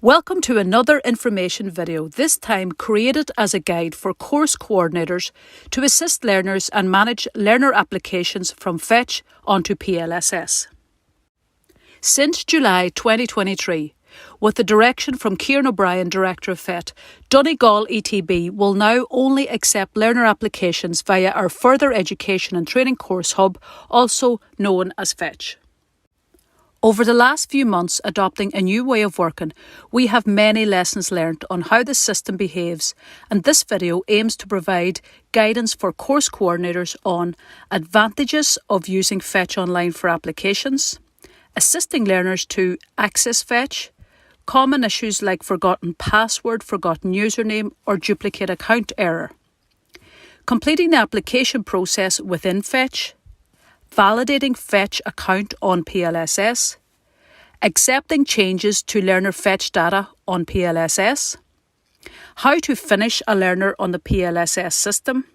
Welcome to another information video, this time created as a guide for course coordinators to assist learners and manage learner applications from FET onto PLSS. Since July 2023, with the direction from Kieran O'Brien, Director of FET, Donegal ETB will now only accept learner applications via our Further Education and Training Course Hub, also known as FET. Over the last few months adopting a new way of working, we have many lessons learned on how the system behaves, and this video aims to provide guidance for course coordinators on advantages of using FET Online for applications, assisting learners to access FET, common issues like forgotten password, forgotten username or duplicate account error, completing the application process within FET, validating FET account on PLSS, accepting changes to learner FET data on PLSS, how to finish a learner on the PLSS system,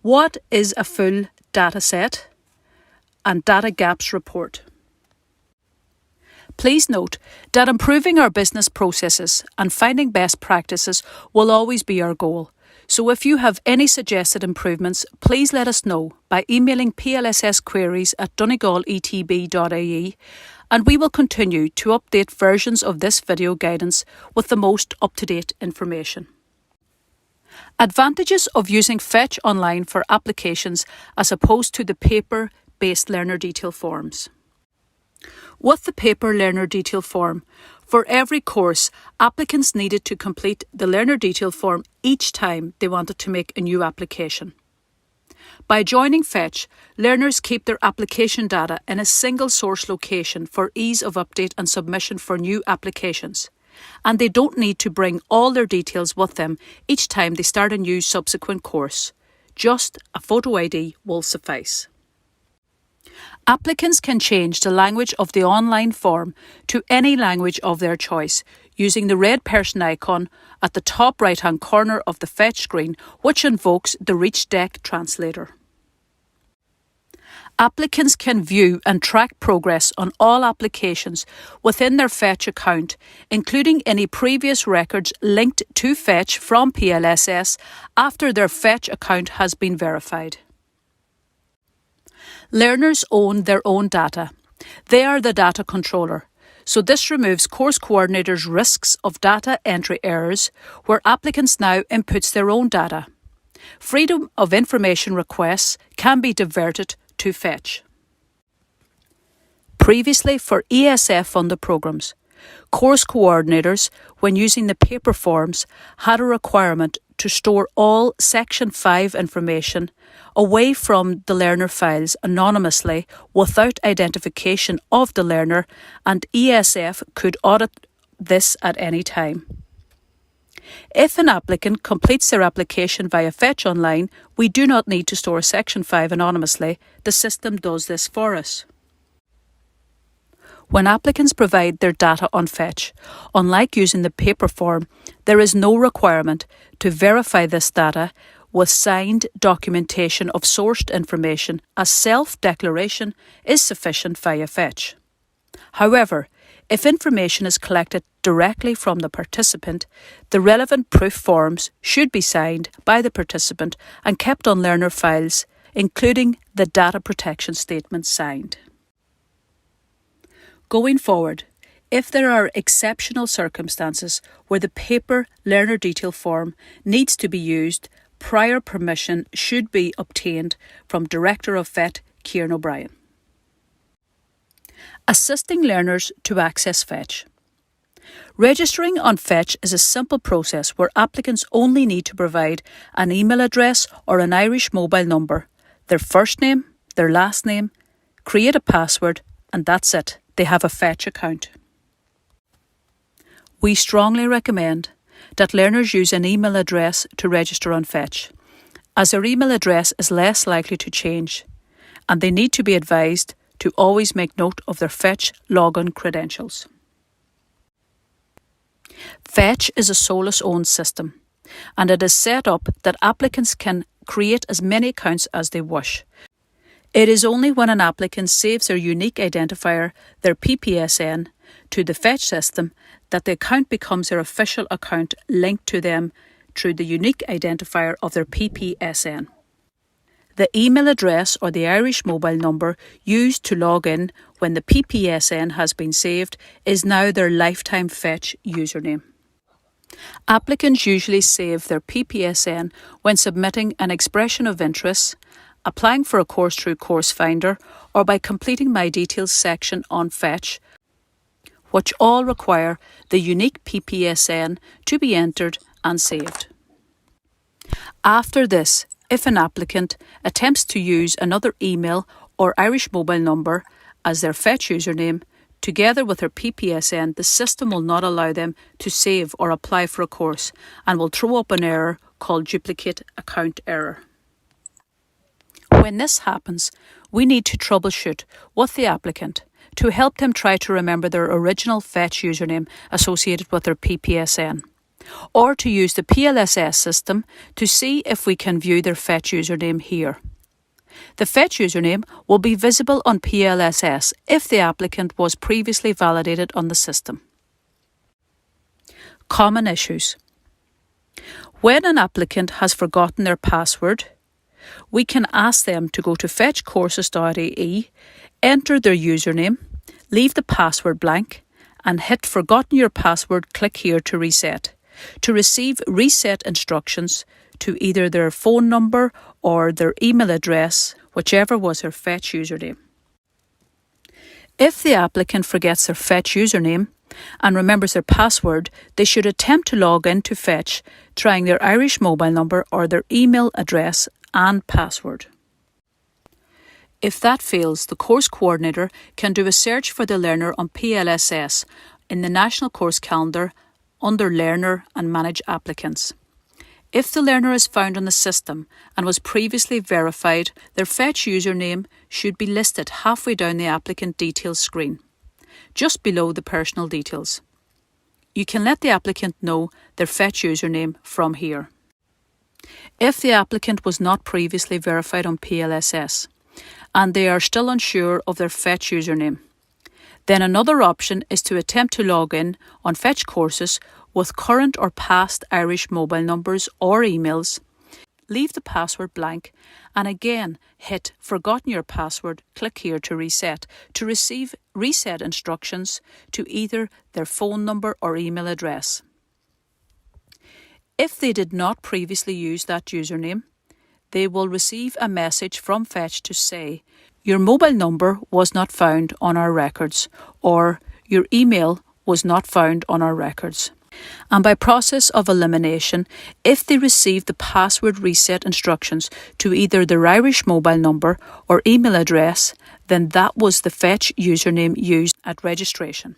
what is a full data set, and data gaps report. Please note that improving our business processes and finding best practices will always be our goal. So if you have any suggested improvements, please let us know by emailing plssqueries@donegaletb.ie, and we will continue to update versions of this video guidance with the most up-to-date information. Advantages of using FET Online for applications as opposed to the paper-based learner detail forms. With the paper learner detail form, for every course, applicants needed to complete the learner detail form each time they wanted to make a new application. By joining FET, learners keep their application data in a single source location for ease of update and submission for new applications, and they don't need to bring all their details with them each time they start a new subsequent course. Just a photo ID will suffice. Applicants can change the language of the online form to any language of their choice using the red person icon at the top right-hand corner of the FET screen, which invokes the ReachDeck translator. Applicants can view and track progress on all applications within their FET account, including any previous records linked to FET from PLSS after their FET account has been verified. Learners own their own data. They are the data controller, so this removes course coordinators' risks of data entry errors where applicants now inputs their own data. Freedom of information requests can be diverted to FET. Previously, for ESF-funded programmes, course coordinators, when using the paper forms, had a requirement to store all Section 5 information away from the learner files anonymously without identification of the learner, and ESF could audit this at any time. If an applicant completes their application via FET Online, we do not need to store Section 5 anonymously. The system does this for us. When applicants provide their data on FET, unlike using the paper form, there is no requirement to verify this data with signed documentation of sourced information, as self-declaration is sufficient via FET. However, if information is collected directly from the participant, the relevant proof forms should be signed by the participant and kept on learner files, including the data protection statement signed. Going forward, if there are exceptional circumstances where the paper learner detail form needs to be used, prior permission should be obtained from Director of FET, Kieran O'Brien. Assisting learners to access FET. Registering on FET is a simple process where applicants only need to provide an email address or an Irish mobile number, their first name, their last name, create a password, and that's it. They have a FET account. We strongly recommend that learners use an email address to register on FET, as their email address is less likely to change, and they need to be advised to always make note of their FET login credentials. FET is a SOLAS-owned system, and it is set up that applicants can create as many accounts as they wish. It is only when an applicant saves their unique identifier, their PPSN, to the FET system that the account becomes their official account linked to them through the unique identifier of their PPSN. The email address or the Irish mobile number used to log in when the PPSN has been saved is now their lifetime FET username. Applicants usually save their PPSN when submitting an expression of interest, applying for a course through Course Finder, or by completing My Details section on FET, which all require the unique PPSN to be entered and saved. After this, if an applicant attempts to use another email or Irish mobile number as their FET username, together with their PPSN, the system will not allow them to save or apply for a course and will throw up an error called duplicate account error. When this happens, we need to troubleshoot with the applicant to help them try to remember their original FET username associated with their PPSN, or to use the PLSS system to see if we can view their FET username here. The FET username will be visible on PLSS if the applicant was previously validated on the system. Common issues. When an applicant has forgotten their password, we can ask them to go to fetchcourses.ie, enter their username, leave the password blank, and hit Forgotten Your Password, click here to reset, to receive reset instructions to either their phone number or their email address, whichever was their FET username. If the applicant forgets their FET username and remembers their password, they should attempt to log into FET, trying their Irish mobile number or their email address and password. If that fails, the course coordinator can do a search for the learner on PLSS in the National Course Calendar under Learner and manage applicants. If the learner is found on the system and was previously verified, their FET username should be listed halfway down the applicant details screen, just below the personal details. You can let the applicant know their FET username from here. If the applicant was not previously verified on PLSS and they are still unsure of their FET username, then another option is to attempt to log in on FET Courses with current or past Irish mobile numbers or emails, leave the password blank, and again hit Forgotten Your Password, click here to reset, to receive reset instructions to either their phone number or email address. If they did not previously use that username, they will receive a message from FET to say, your mobile number was not found on our records, or your email was not found on our records. And by process of elimination, if they receive the password reset instructions to either their Irish mobile number or email address, then that was the FET username used at registration.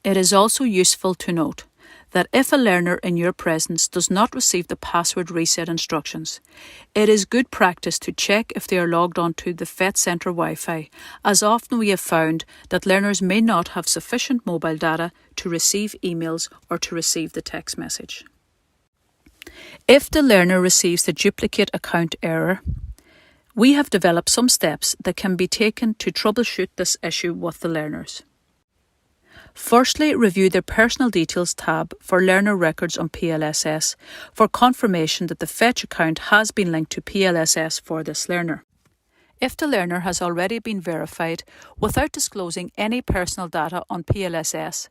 It is also useful to note that if a learner in your presence does not receive the password reset instructions, it is good practice to check if they are logged onto the FET Centre Wi-Fi, as often we have found that learners may not have sufficient mobile data to receive emails or to receive the text message. If the learner receives the duplicate account error, we have developed some steps that can be taken to troubleshoot this issue with the learners. Firstly, review their Personal Details tab for learner records on PLSS for confirmation that the FET account has been linked to PLSS for this learner. If the learner has already been verified without disclosing any personal data on PLSS,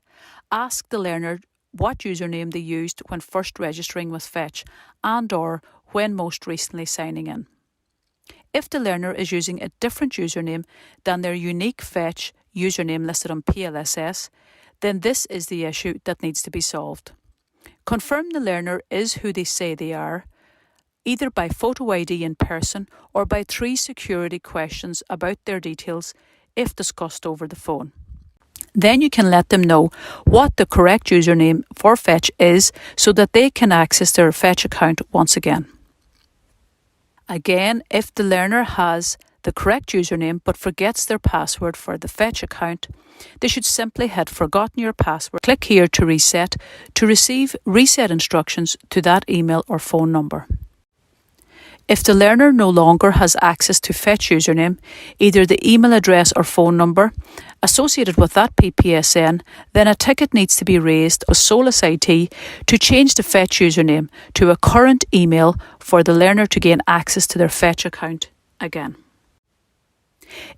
ask the learner what username they used when first registering with FET and/or when most recently signing in. If the learner is using a different username than their unique FET username listed on PLSS, then this is the issue that needs to be solved. Confirm the learner is who they say they are, either by photo ID in person or by 3 security questions about their details if discussed over the phone. Then you can let them know what the correct username for FET is so that they can access their FET account once again. Again, if the learner has the correct username but forgets their password for the FET account, they should simply hit Forgotten Your Password, click here to reset, to receive reset instructions to that email or phone number. If the learner no longer has access to FET username, either the email address or phone number associated with that PPSN, then a ticket needs to be raised with Solus IT to change the FET username to a current email for the learner to gain access to their FET account again.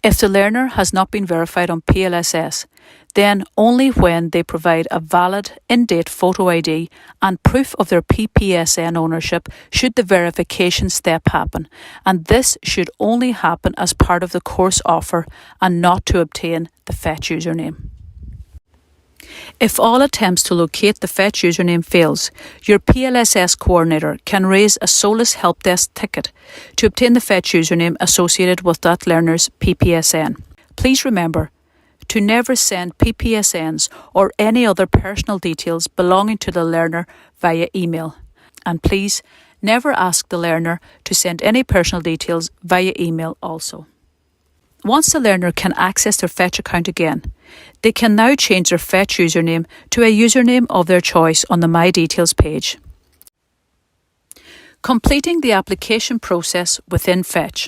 If the learner has not been verified on PLSS, then only when they provide a valid, in-date photo ID and proof of their PPSN ownership should the verification step happen, and this should only happen as part of the course offer and not to obtain the FET username. If all attempts to locate the FET username fails, your PLSS coordinator can raise a Solus Help Desk ticket to obtain the FET username associated with that learner's PPSN. Please remember to never send PPSNs or any other personal details belonging to the learner via email. And please never ask the learner to send any personal details via email also. Once the learner can access their FET account again, they can now change their FET username to a username of their choice on the My Details page. Completing the application process within FET.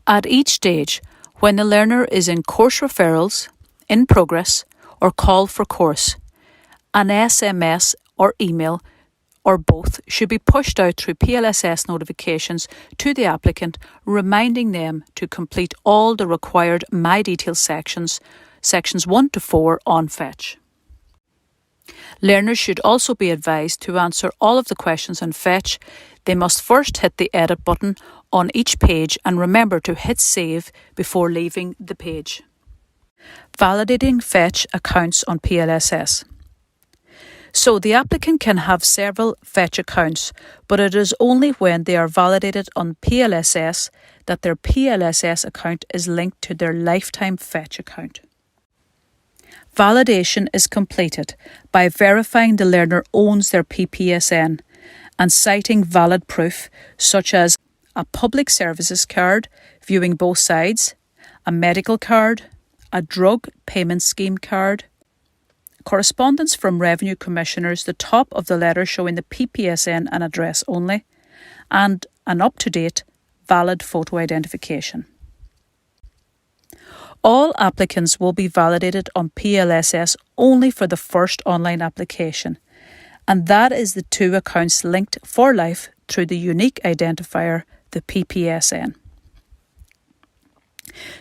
At each stage, when the learner is in course referrals, in progress, or call for course, an SMS or email or both should be pushed out through PLSS notifications to the applicant, reminding them to complete all the required My Details sections 1 to 4 on FET. Learners should also be advised to answer all of the questions on FET. They must first hit the Edit button on each page and remember to hit Save before leaving the page. Validating FET accounts on PLSS. So the applicant can have several FET accounts, but it is only when they are validated on PLSS that their PLSS account is linked to their lifetime FET account. Validation is completed by verifying the learner owns their PPSN and citing valid proof such as a public services card viewing both sides, a medical card, a drug payment scheme card, correspondence from Revenue Commissioners, the top of the letter showing the PPSN and address only, and an up-to-date valid photo identification. All applicants will be validated on PLSS only for the first online application, and that is the two accounts linked for life through the unique identifier, the PPSN.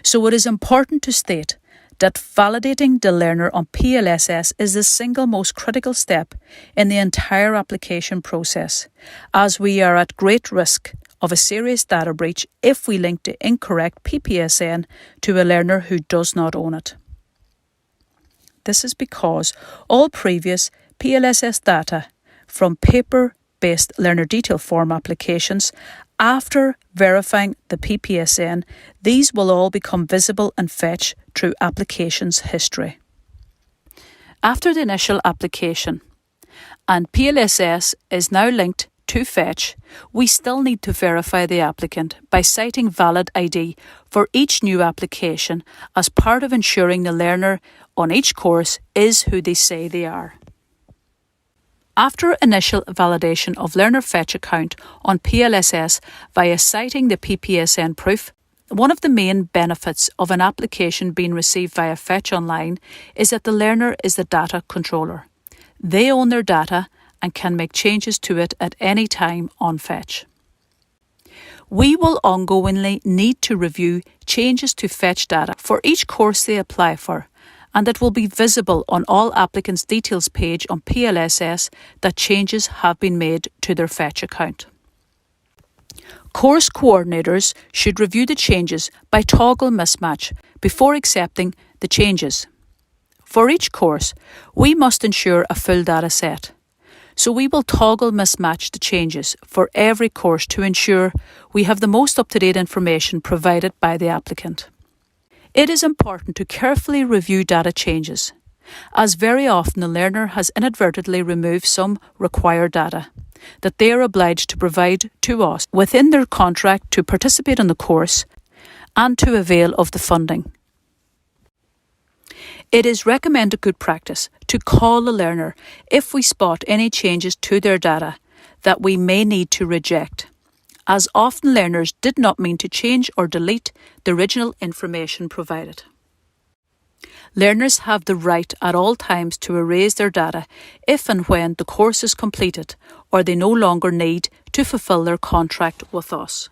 So it is important to state that validating the learner on PLSS is the single most critical step in the entire application process, as we are at great risk of a serious data breach if we link the incorrect PPSN to a learner who does not own it. This is because all previous PLSS data from paper-based learner detail form applications, after verifying the PPSN, these will all become visible and FET through applications history. After the initial application, and PLSS is now linked to FET, we still need to verify the applicant by citing valid ID for each new application as part of ensuring the learner on each course is who they say they are. After initial validation of learner FET account on PLSS via citing the PPSN proof, one of the main benefits of an application being received via FET Online is that the learner is the data controller. They own their data and can make changes to it at any time on FET. We will ongoingly need to review changes to FET data for each course they apply for, and it will be visible on all applicants' details page on PLSS that changes have been made to their FET account. Course coordinators should review the changes by toggle mismatch before accepting the changes. For each course, we must ensure a full data set. So we will toggle mismatch the changes for every course to ensure we have the most up-to-date information provided by the applicant. It is important to carefully review data changes, as very often the learner has inadvertently removed some required data that they are obliged to provide to us within their contract to participate in the course and to avail of the funding. It is recommended good practice to call the learner if we spot any changes to their data that we may need to reject. as often learners did not mean to change or delete the original information provided. Learners have the right at all times to erase their data if and when the course is completed or they no longer need to fulfil their contract with us.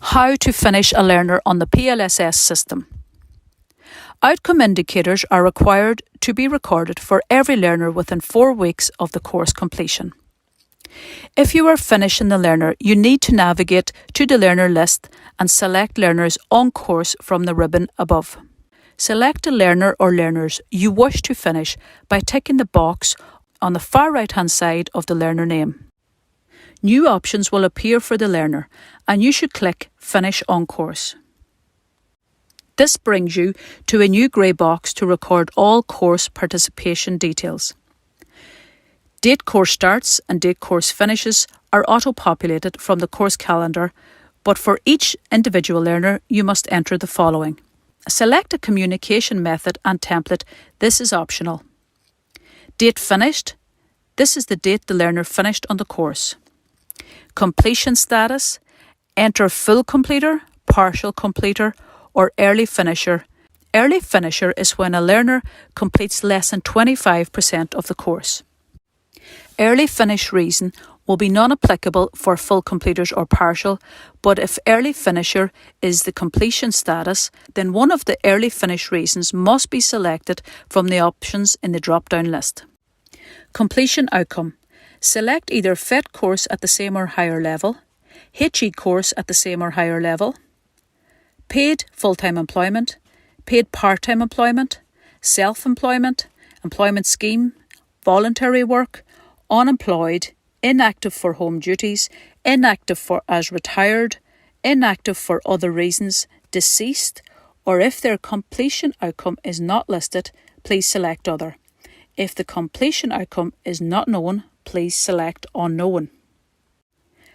How to finish a learner on the PLSS system. Outcome indicators are required to be recorded for every learner within 4 weeks of the course completion. If you are finishing the learner, you need to navigate to the learner list and select learners on course from the ribbon above. Select the learner or learners you wish to finish by ticking the box on the far right-hand side of the learner name. New options will appear for the learner and you should click Finish on Course. This brings you to a new grey box to record all course participation details. Date course starts and date course finishes are auto-populated from the course calendar, but for each individual learner you must enter the following. Select a communication method and template. This is optional. Date finished. This is the date the learner finished on the course. Completion status. Enter full completer, partial completer, or early finisher. Early finisher is when a learner completes less than 25% of the course. Early finish reason will be non-applicable for full completers or partial, but if early finisher is the completion status, then one of the early finish reasons must be selected from the options in the drop-down list. Completion outcome. Select either FET course at the same or higher level, HE course at the same or higher level, paid full-time employment, paid part-time employment, self-employment, employment scheme, voluntary work, unemployed, inactive for home duties, inactive for as retired, inactive for other reasons, deceased, or if their completion outcome is not listed, please select other. If the completion outcome is not known, please select unknown.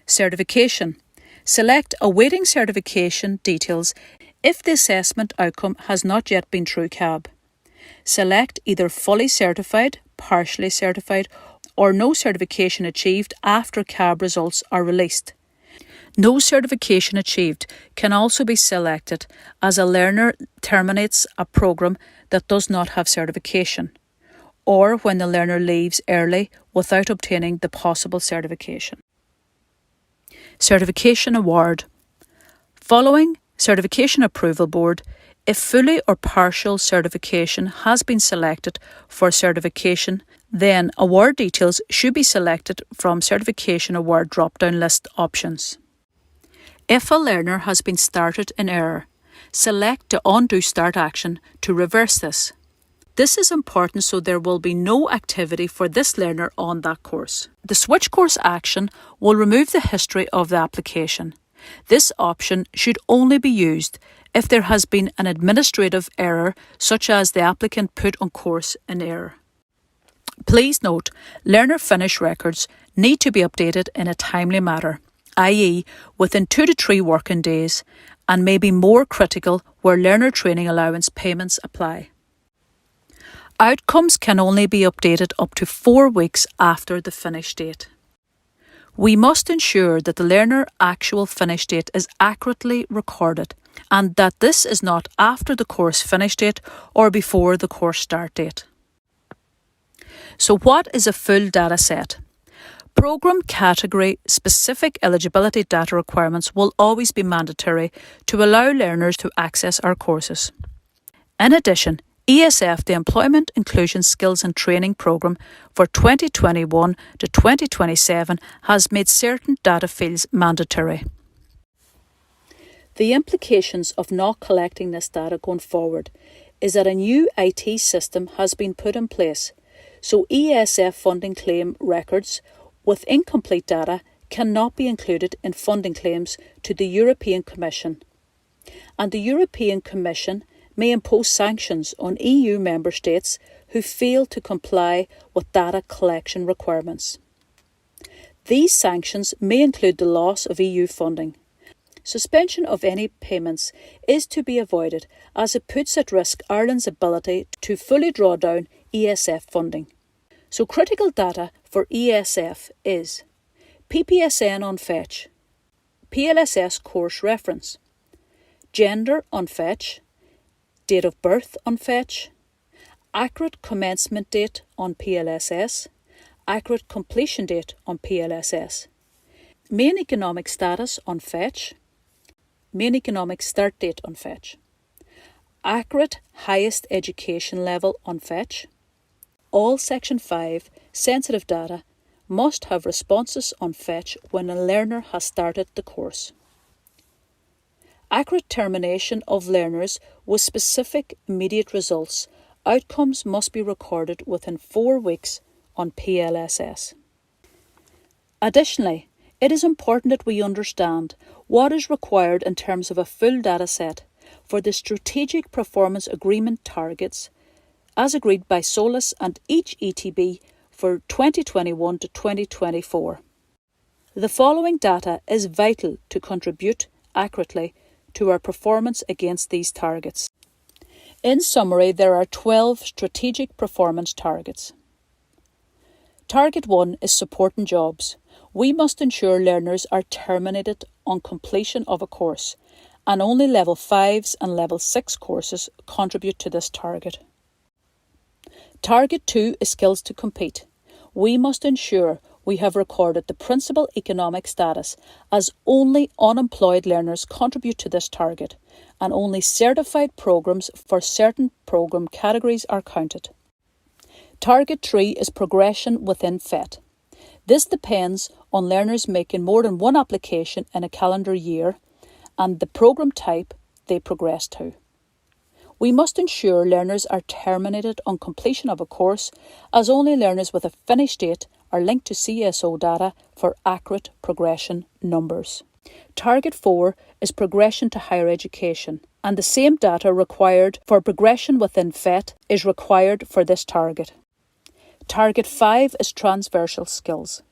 Certification. Select awaiting certification details if the assessment outcome has not yet been through CAB. Select either fully certified, partially certified, or no certification achieved after CAB results are released. No certification achieved can also be selected as a learner terminates a programme that does not have certification, or when the learner leaves early without obtaining the possible certification. Certification award. Following Certification Approval Board, if fully or partial certification has been selected for certification, then award details should be selected from Certification Award drop-down list options. If a learner has been started in error, select the Undo Start action to reverse this. This is important so there will be no activity for this learner on that course. The Switch Course action will remove the history of the application. This option should only be used if there has been an administrative error such as the applicant put on course in error. Please note, learner finish records need to be updated in a timely manner, i.e. within 2 to 3 working days, and may be more critical where learner training allowance payments apply. Outcomes can only be updated up to 4 weeks after the finish date. We must ensure that the learner actual finish date is accurately recorded and that this is not after the course finish date or before the course start date. So what is a full data set? Programme category specific eligibility data requirements will always be mandatory to allow learners to access our courses. In addition, ESF, the Employment Inclusion Skills and Training Programme for 2021 to 2027, has made certain data fields mandatory. The implications of not collecting this data going forward is that a new IT system has been put in place, so ESF funding claim records with incomplete data cannot be included in funding claims to the European Commission, and the European Commission may impose sanctions on EU member states who fail to comply with data collection requirements. These sanctions may include the loss of EU funding. Suspension of any payments is to be avoided as it puts at risk Ireland's ability to fully draw down ESF funding. So critical data for ESF is PPSN on Fetch, PLSS course reference, gender on Fetch, date of birth on Fetch, accurate commencement date on PLSS, accurate completion date on PLSS, main economic status on Fetch, main economic start date on Fetch, accurate highest education level on Fetch. All Section 5 sensitive data must have responses on Fetch when a learner has started the course. Accurate termination of learners with specific immediate results. Outcomes must be recorded within 4 weeks on PLSS. Additionally, it is important that we understand what is required in terms of a full data set for the Strategic Performance Agreement targets as agreed by SOLAS and each ETB for 2021 to 2024. The following data is vital to contribute accurately to our performance against these targets. In summary, there are 12 strategic performance targets. Target 1 is supporting jobs. We must ensure learners are terminated on completion of a course, and only Level 5s and Level 6 courses contribute to this target. Target 2 is skills to compete. We must ensure we have recorded the principal economic status, as only unemployed learners contribute to this target, and only certified programmes for certain programme categories are counted. Target 3 is progression within FET. This depends on learners making more than one application in a calendar year and the programme type they progress to. We must ensure learners are terminated on completion of a course, as only learners with a finish date are linked to CSO data for accurate progression numbers. Target 4 is progression to higher education, and the same data required for progression within FET is required for this target. Target 5 is transversal skills.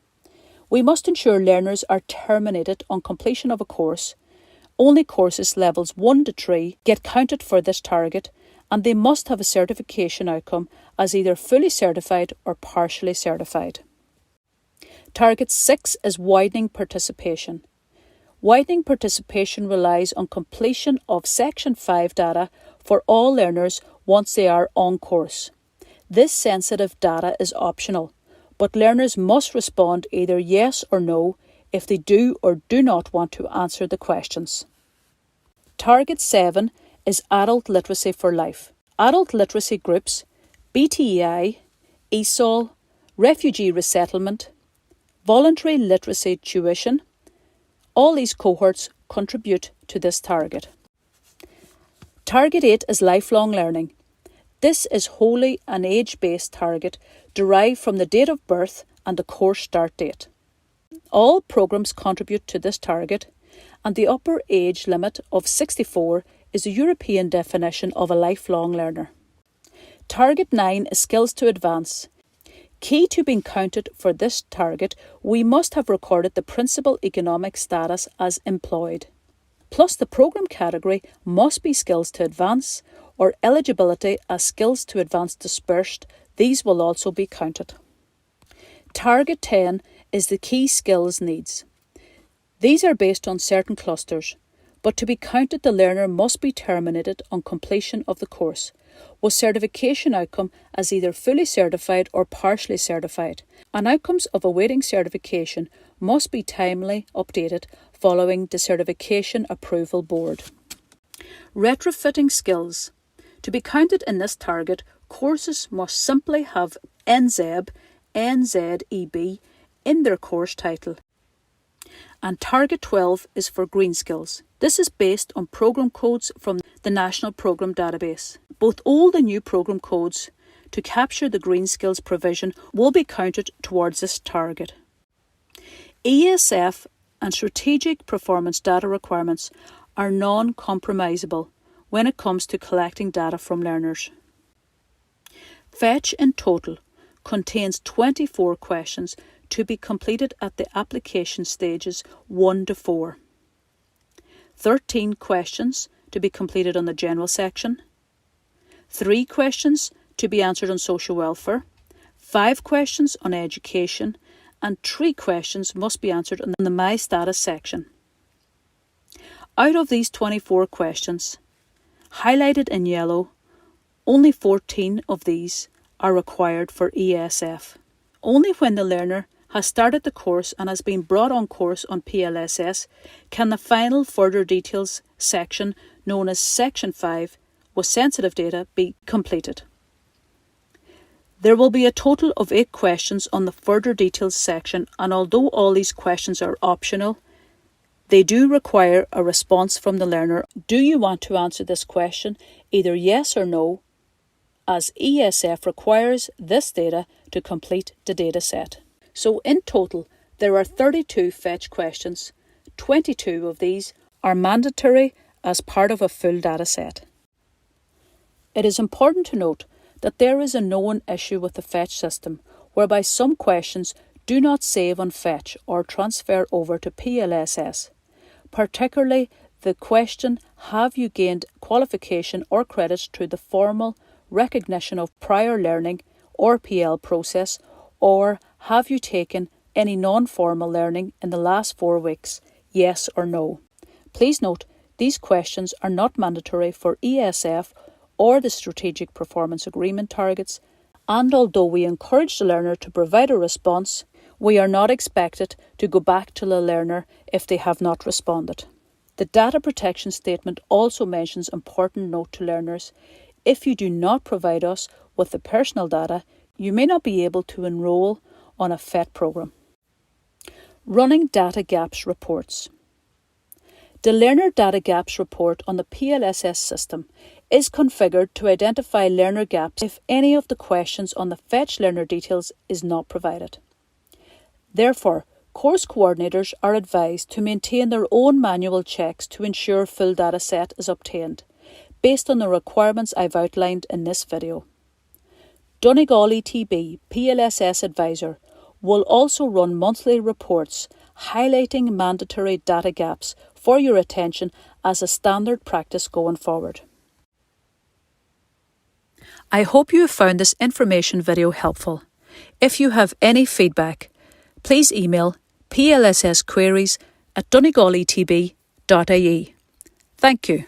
We must ensure learners are terminated on completion of a course. Only courses levels 1 to 3 get counted for this target, and they must have a certification outcome as either fully certified or partially certified. Target 6 is widening participation. Widening participation relies on completion of Section 5 data for all learners once they are on course. This sensitive data is optional, but learners must respond either yes or no if they do or do not want to answer the questions. Target 7 is adult literacy for life. Adult literacy groups, BTEI, ESOL, refugee resettlement, voluntary literacy tuition, all these cohorts contribute to this target. Target 8 is lifelong learning. This is wholly an age-based target derived from the date of birth and the course start date. All programmes contribute to this target, and the upper age limit of 64 is a European definition of a lifelong learner. Target 9 is skills to advance. Key to being counted for this target, we must have recorded the principal economic status as employed. Plus, the programme category must be skills to advance or eligibility as skills to advance dispersed. These will also be counted. Target 10 is the key skills needs. These are based on certain clusters, but to be counted the learner must be terminated on completion of the course, with certification outcome as either fully certified or partially certified, and outcomes of awaiting certification must be timely updated following the Certification Approval Board. Retrofitting skills. To be counted in this target, courses must simply have NZEB, NZEB in their course title. And Target 12 is for green skills. This is based on programme codes from the National Programme Database. Both old and new programme codes to capture the green skills provision will be counted towards this target. ESF and strategic performance data requirements are non-compromisable when it comes to collecting data from learners. Fetch in total contains 24 questions to be completed at the application stages 1 to 4. 13 questions to be completed on the general section, 3 questions to be answered on social welfare, 5 questions on education, and 3 questions must be answered in the My Status section. Out of these 24 questions, highlighted in yellow, only 14 of these are required for ESF. Only when the learner has started the course and has been brought on course on PLSS can the final further details section, known as Section 5, with sensitive data, be completed. There will be a total of 8 questions on the further details section, and although all these questions are optional, they do require a response from the learner. Do you want to answer this question, either yes or no, as ESF requires this data to complete the data set. So in total, there are 32 FET questions. 22 of these are mandatory as part of a full data set. It is important to note that there is a known issue with the FET system, whereby some questions do not save on FET or transfer over to PLSS. Particularly the question, have you gained qualification or credits through the formal recognition of prior learning or PL process, or have you taken any non-formal learning in the last 4 weeks, yes or no? Please note, these questions are not mandatory for ESF or the Strategic Performance Agreement targets, and although we encourage the learner to provide a response, we are not expected to go back to the learner if they have not responded. The data protection statement also mentions important note to learners. If you do not provide us with the personal data, you may not be able to enrol on a FET program. Running data gaps reports. The Learner Data Gaps report on the PLSS system is configured to identify learner gaps if any of the questions on the Fetch Learner Details is not provided. Therefore, course coordinators are advised to maintain their own manual checks to ensure full data set is obtained, based on the requirements I've outlined in this video. Donegal ETB PLSS Advisor will also run monthly reports highlighting mandatory data gaps for your attention as a standard practice going forward. I hope you have found this information video helpful. If you have any feedback, please email plssqueries@donegaletb.ie. Thank you.